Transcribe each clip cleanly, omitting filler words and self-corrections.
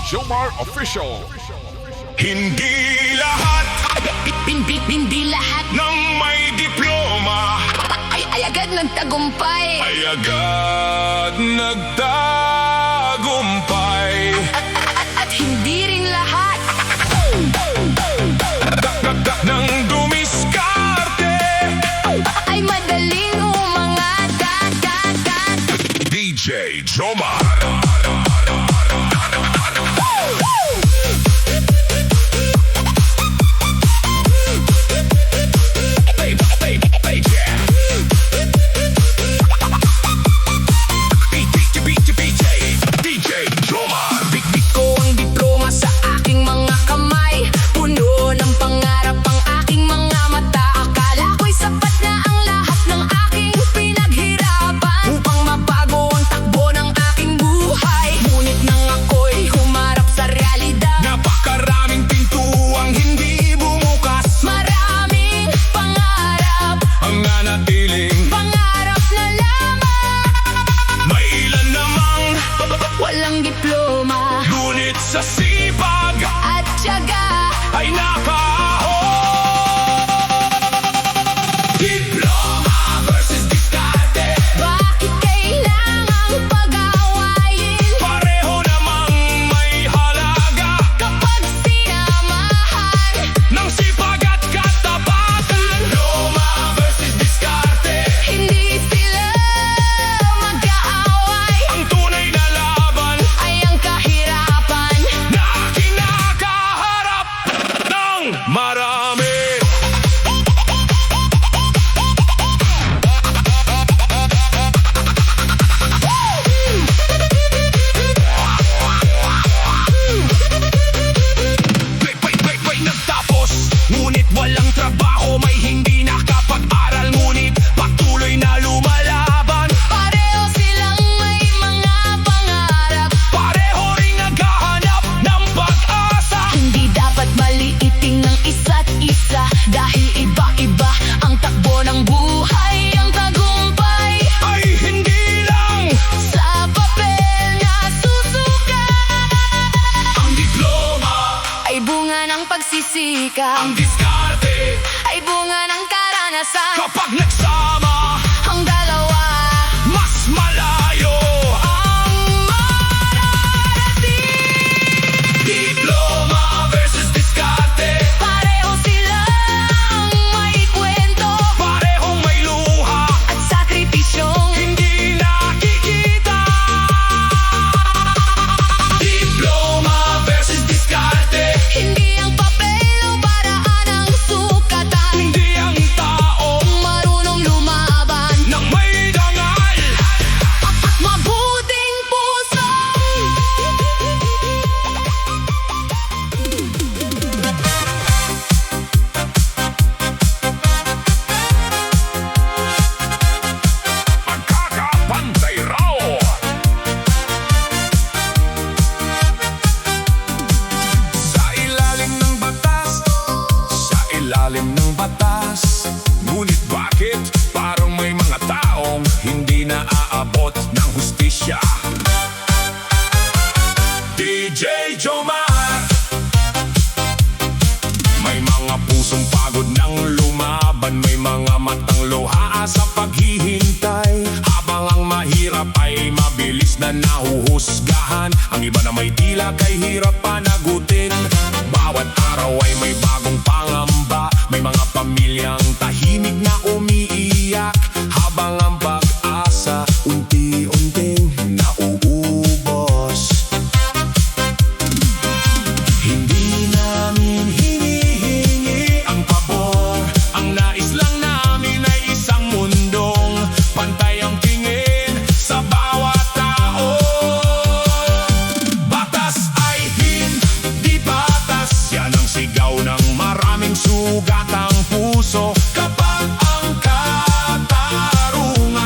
Djjoemar Official. Hindi lahat Hindi lahat ng may diploma ay agad nagtagumpay. ay agad nagtagumpay. At hindi rin lahat Nang dumiskarte, ay madaling umangat. DJ Djjoemar. Bigbig ko ang diploma sa aking mga kamay. Puno ng pangarap ang aking mga mata. Akala ko'y sapat na ang lahat ng aking pinaghirapan upang mabago ang takbo ng aking buhay. Ngunit nang ako'y humarap sa realidad, Napakaraming pintuang hindi bumukas. maraming pangarap, Ang nanatiling pangarap na lamang. may ilan namang Walang diploma ngunit sa sipag at tiyaga ay nakaahon. Diploma versus diskarte, bakit kailangang pag-awayin? pareho namang may halaga Kapag sinamahan, ng sipag at katapatan. Diploma versus diskarte, hindi sila mag-aaway. ang tunay na laban Ay ang kahirapan. na kinakaharap ng marami. Wait, nagtapos, ngunit walang trabaho. May hindi nakapag-aral, ngunit patuloy na lumalaban. Pareho silang may mga pangarap. Pareho ring naghahanap ng pag-asa. Hindi dapat maliitin ng isa't isa, dahil iba-iba ang takbo ng buhay. Ang tagumpay Ay hindi lang sa papel na susuka, ang diploma, ay bunga ng pagsisikap, ang diskarte. ay bunga ng karanasan. Kapag nagsama, Ang dalawa mas malayo ang mararating. Diploma versus diskarte, Pareho silang may kwento parehong may luha, at sakripisyong hindi nakikita. Diploma versus diskarte, hindi ang papel o paraan ang sukatan. hindi ang tao Marunong lumaban nang may dangal. at mabuting puso. Magkakapantay raw. Sa ilalim ng batas, sa ilalim ng batas, ngunit bakit parang may mga taong hindi naaabot ng hustisya? DJ Djjoemar, may mga pusong pagod ng lumaban, may mga matang luha sa paghihintay. Habang ang mahirap ay mabilis na nahuhusgahan, ang iba na may tila kay hirap panagutin. Bawat araw ay may bagong pangamba, may mga pamilyang tahimik na umiiyak, habang ang pag-asa unti-unting nauubos. Hindi namin hinihingi ang pabor, ang nais lang namin ay isang mundong pantay ang tingin sa bawat tao. Batas ay hindi batas, yan ang sigaw ng maraming sugat ang puso. Kapag ang katarungan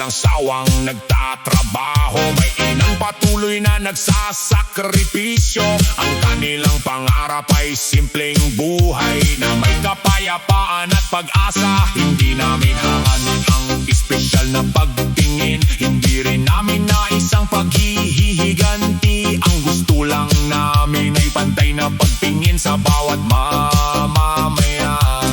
walang sawang nagtatrabaho. May inang patuloy na nagsasakripisyo. Ang kanilang pangarap ay simpleng buhay na may kapayapaan at pag-asa. Hindi namin hanganin ang espesyal na pagtingin, hindi rin namin nais ang paghihiganti. Ang gusto lang namin ay pantay na pagtingin sa bawat mamamayan.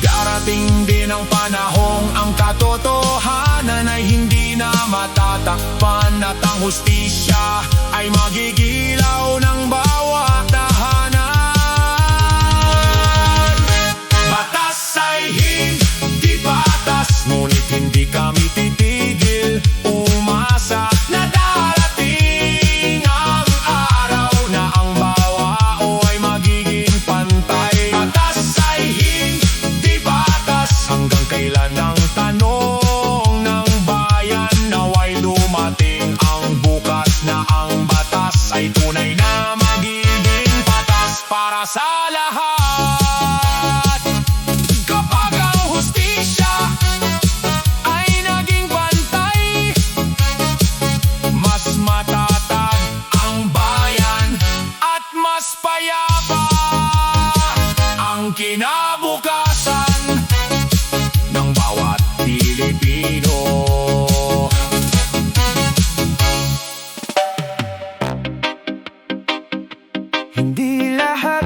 Darating din ang panahong ang katotohanan ay hindi na matatakpan, at ang hustisya ay magigilaw ng bawat tahanan. Batas ay hindi batas, ngunit hindi kami titigil umasa na darating ang araw na ang bawao ay magiging pantay. Batas ay hindi batas, hanggang kailan ang tanong ng bayan, naway dumating ang bukas na ang batas ay tunay na magiging patas para sa lahat. Kapag ang hustisya ay naging bantay, mas matatag ang bayan at mas payapa ang kinabukasan ng bawat Pilipino. Hindi lahat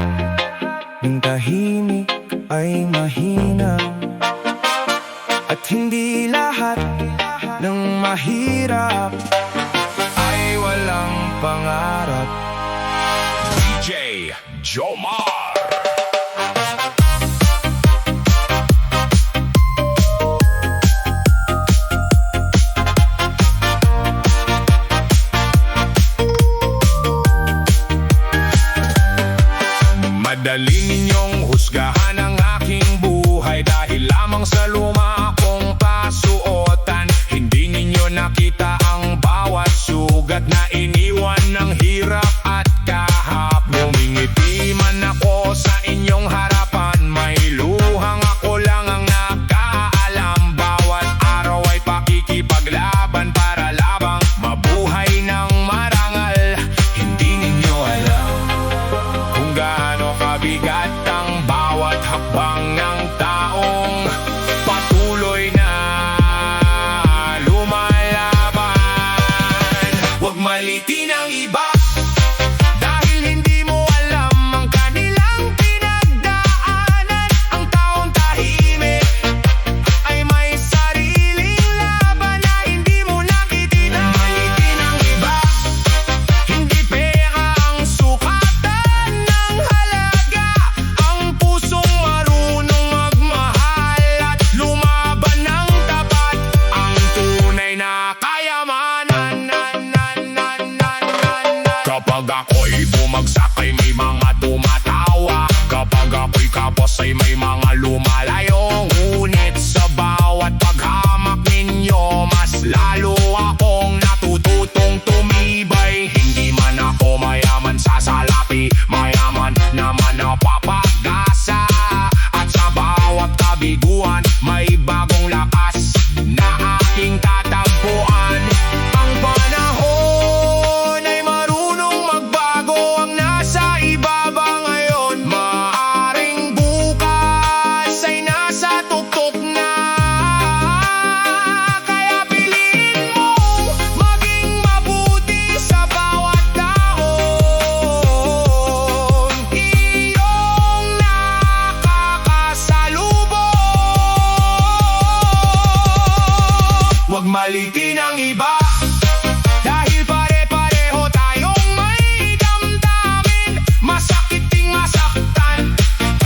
ng tahimik ay mahina, at hindi lahat ng mahirap ay walang pangarap. DJ Djjoemar. Madali ninyong husgahan ang aking buhay dahil lamang sa luma kong pasuotan. Hindi ninyo nakita ang bawat sugat na iniwan ng hirap at kahap. Ngumingiti man ako sa inyong harapan, may luhang ako lang ang nakaalam. Bawat araw ay pakikipaglaban para labang mabuhay ng marangal. Hindi ninyo alam kung gaano kabigat ang bawat hakbang ng taong patuloy na lumalaban. Huwag malitin ang iba dahil hindi mo alam ang kanilang pinagdaanan. Ang taong tahimik ay may sariling laban na hindi mo nakikita. Malitin ang iba, hindi pera ang sukatan ng halaga. Ang pusong marunong magmahal at lumaban ng tapat, ang tunay na kayamanan. Kapag ako'y bumagsak ay may mga tumatawa, kapag ako'y kapos ay may mga lumalayo. Ngunit sa bawat paghamak ninyo, mas lalo akong natututong tumibay. Hindi man ako mayaman sa salapi, mayaman naman ang papag-asa. At sa bawat kabiguan, may bagong lakas na aking tatagpuan. Ang panahon ay marunong magbago, ang nasa ibaba ngayon, maaring bukas ay nasa tuktok na. Kaya piliin mong maging mabuti sa bawat taon iyong nakakasalubong. Huwag malitin ang iba dahil pare-pareho tayong may damdamin. Masakit ding masaktan,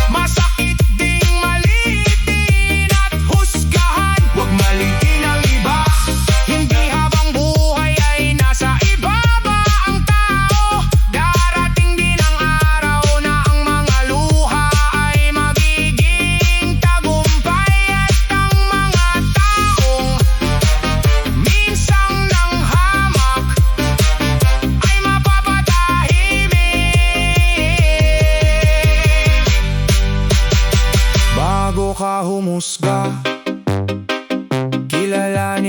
masakit ding malitin at husgahan. Huwag malitin ang iba, hindi habang buhay ay nasa ibaba ang tao. Darating din ang araw na ang mga luha ay magiging tagumpay, at ang mga taong minsang nang hamak ay mapapatahimik. Bago ka humusga, kilalanin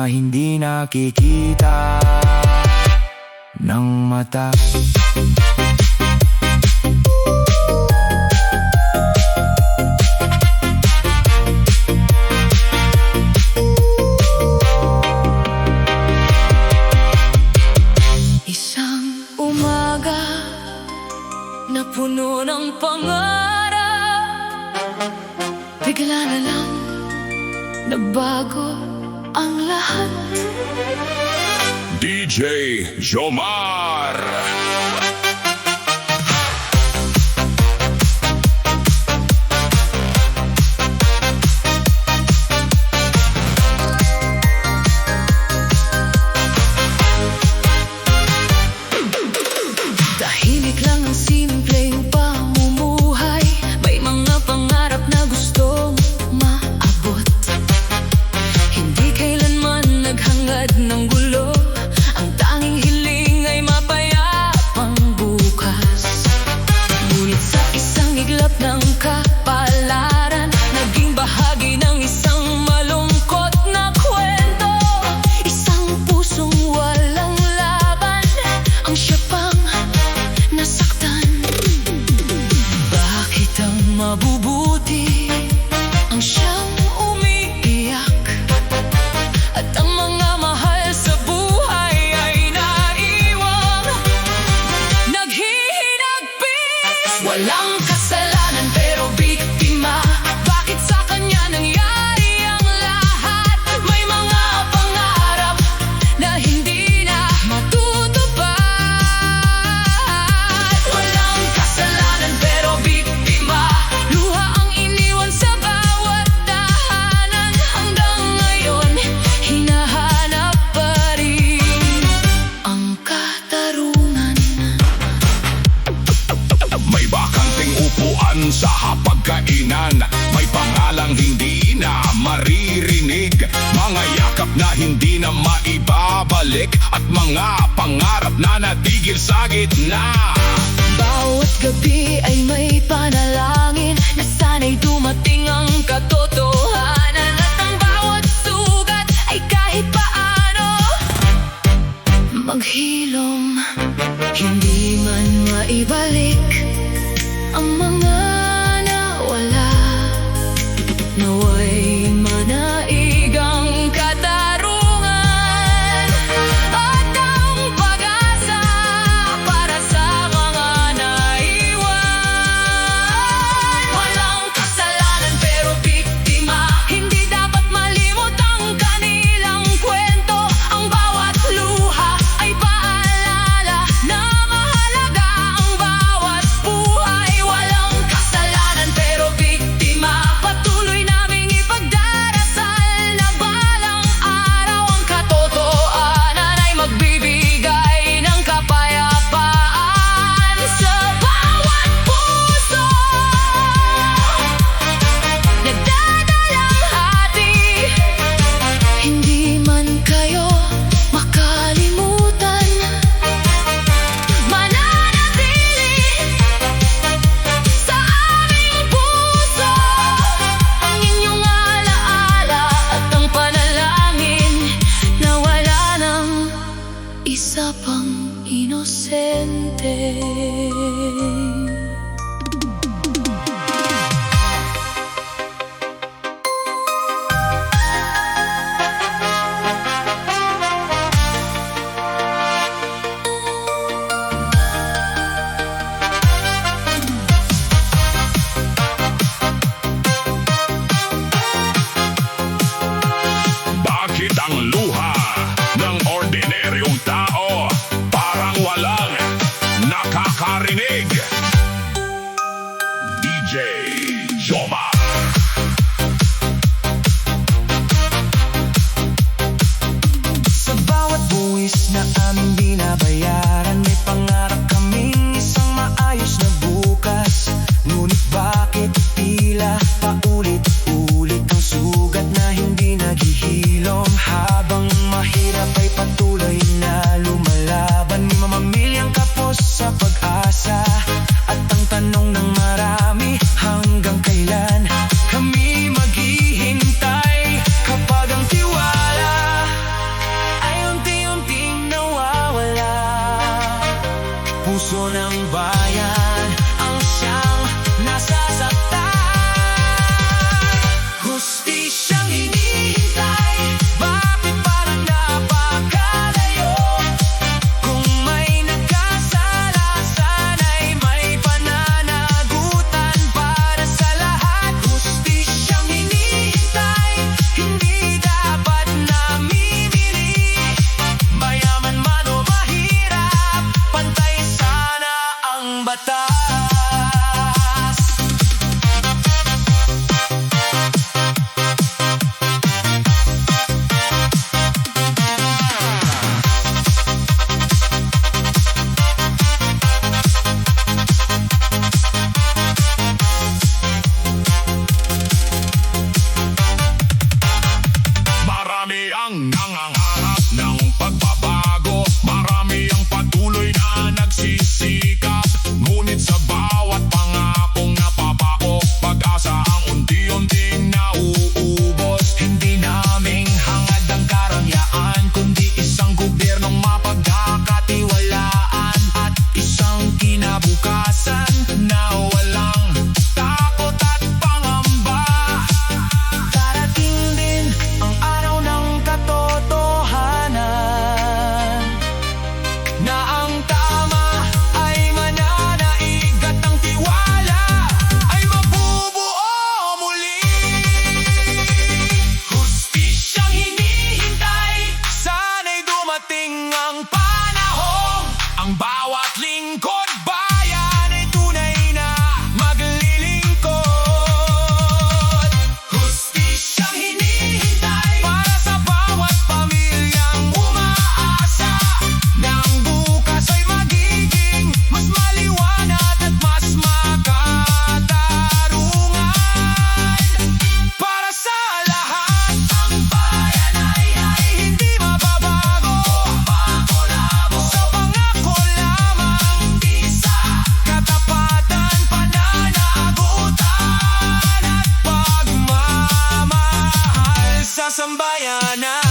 na hindi nakikita ng mata. Isang umaga na puno ng pangarap, bigla na lang nagbago ang lahat. DJ Djjoemar. Tahimik lang ang simpleng pamumuhay, may mga pangarap na gustong maabot. Hindi kailanman naghangad ng gulo, ang tanging hiling ay mapayapang bukas. Ngunit sa isang iglap ng kapalaran, naging bahagi ng isang malungkot na kwento. Isang pusong walang laban, ang siya pang nasaktan. Bakit ang mabubuti ang siyang umiiyak, at ang mga mahal sa buhay ay naiwang naghihinagpis? Walang kasalanan pero biktima, bakit sa kanya nangyari ang lahat? May mga pangarap na hindi na matutupad. Walang kasalanan pero biktima, luha ang iniwan sa bawat tahanan. Hanggang ngayon, hinahanap pa rin ang katarungan. May bakanting upuan sa hapagkainan, may pangalang hindi na maririnig, mga yakap na hindi na maibabalik, at mga pangarap na natigil sa gitna. Bawat gabi ay may panalangin na sana'y dumating ang katotohanan, at ang bawat sugat ay kahit paano maghilom. Hindi man maibalik ang mga nawala, nawa'y manaigang katarungan at ang pag-asa para sa mga naiwan. Walang kasalanan pero biktima, hindi dapat malimot ang kanilang kwento. Ang bawat luha ay paalala na mahalaga ang bawat buhay. Walang kasalanan pero biktima, patuloy naming ipagdarasal na balang araw ang katotohanan ay magbibigay ng kapayapaan sa bawat puso. Nagdadalang hati, hindi man kayo makalimutan, mananatili sa aming puso ang inyong alaala at ang panalangin na wala nang isa pang inosente. Bakit ang luha ng ordinaryong tao parang walang nakakarinig? DJ Djjoemar. Sa bawat buwis na aming binabayaran, may pangarap kaming isang maayos na bukas. Ngunit bakit tila paulit-ulit ang sugat na hindi naghihilom? Habang mahirap ay patuloy na lumalaban, may mamamilyang kapos sa pag-asa. At ang tanong ng marami, hanggang kailan kami maghihintay? Kapag ang tiwala sambayanan.